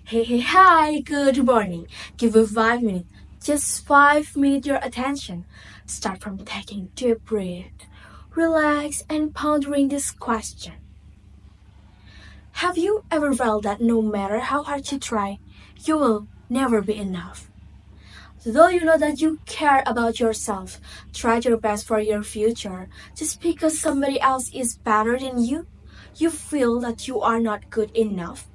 Hi, good morning. Give me 5 minutes. Just 5 minutes your attention. Start from taking deep breath. Relax and pondering this question. Have you ever felt that no matter how hard you try, you will never be enough? Though you know that you care about yourself, try your best for your future, just because somebody else is better than you feel that you are not good enough.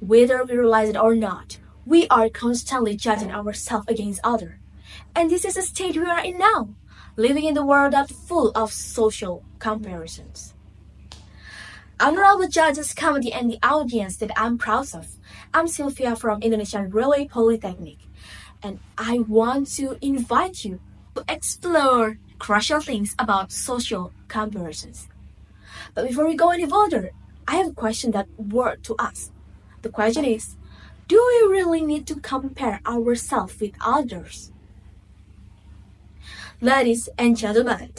Whether we realize it or not, we are constantly judging ourselves against others. And this is the state we are in now, living in the world that's full of social comparisons. Honorable judges, committee, and the audience that I'm proud of. I'm Silvia from Indonesian Railway Polytechnic, and I want to invite you to explore crucial things about social comparisons. But before we go any further, I have a question that worth to ask. The question is, do we really need to compare ourselves with others? Ladies and gentlemen,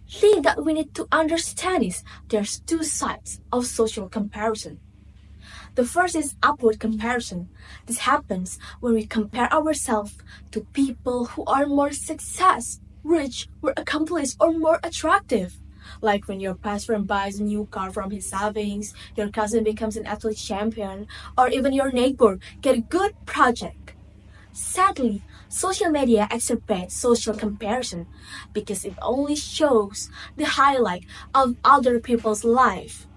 thing that we need to understand is there's two sides of social comparison. The first is upward comparison. This happens when we compare ourselves to people who are more success, rich, more accomplished, or more attractive. Like when your best friend buys a new car from his savings, your cousin becomes an athlete champion, or even your neighbor get a good project. Sadly, social media exacerbates social comparison because it only shows the highlight of other people's life.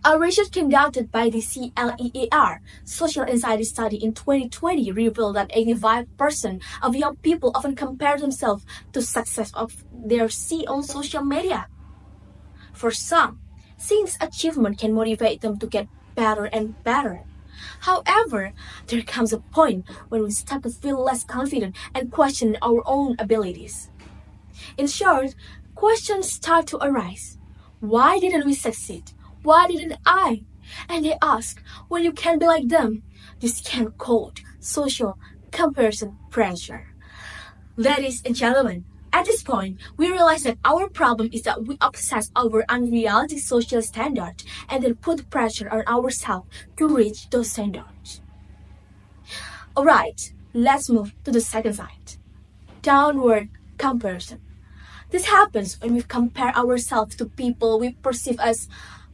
A research conducted by the CLEAR Social Anxiety Study in 2020 revealed that 85% of young people often compare themselves to success of their see on social media. For some, seeing this achievement can motivate them to get better and better. However, there comes a point when we start to feel less confident and question our own abilities. In short, questions start to arise. Why didn't we succeed? Why didn't I? And they ask, when you can't be like them, this can cause social comparison pressure. Ladies and gentlemen, at this point, we realize that our problem is that we obsess over unrealistic social standards and then put pressure on ourselves to reach those standards. Alright, let's move to the second side. Downward comparison. This happens when we compare ourselves to people we perceive as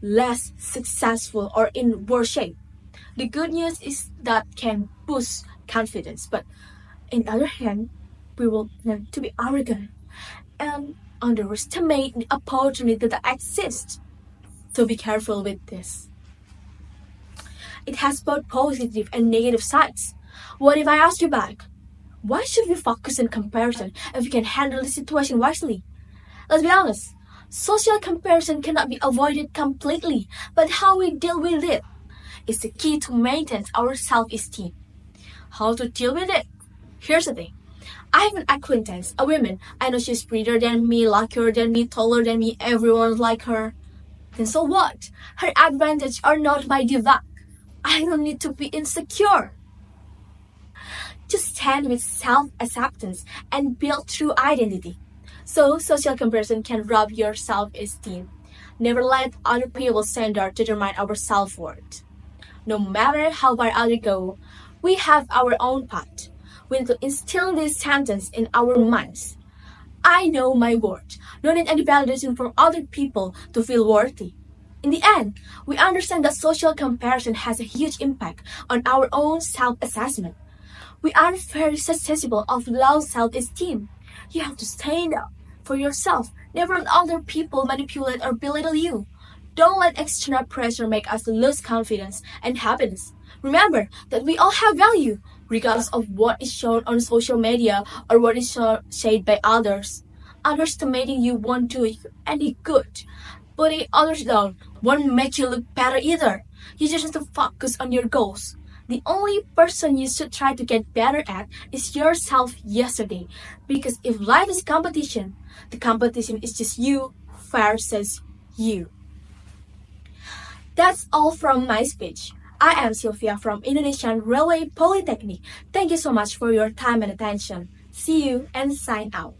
less successful or in worse shape. The good news is that can boost confidence, but on the other hand, we will tend to be arrogant and underestimate the opportunity that exists. So be careful with this. It has both positive and negative sides. What if I ask you back? Why should we focus on comparison if we can handle the situation wisely? Let's be honest. Social comparison cannot be avoided completely, but how we deal with it is the key to maintain our self-esteem. How to deal with it? Here's the thing. I have an acquaintance, a woman. I know she's prettier than me, luckier than me, taller than me, everyone's like her. Then so what? Her advantages are not my diva. I don't need to be insecure. Just stand with self-acceptance and build true identity. So, social comparison can rob your self-esteem. Never let other people's standards determine our self-worth. No matter how far others go, we have our own path. We need to instill this sentence in our minds. I know my worth. No need any validation from other people to feel worthy. In the end, we understand that social comparison has a huge impact on our own self-assessment. We are very susceptible of low self-esteem. You have to stand up for yourself. Never let other people manipulate or belittle you. Don't let external pressure make us lose confidence and happiness. Remember that we all have value, regardless of what is shown on social media or what is said by others. Underestimating you won't do you any good. Putting others down won't make you look better either. You just have to focus on your goals. The only person you should try to get better at is yourself yesterday. Because if life is competition, the competition is just you versus you. That's all from my speech. I am Silvia from Indonesian Railway Polytechnic. Thank you so much for your time and attention. See you and sign out.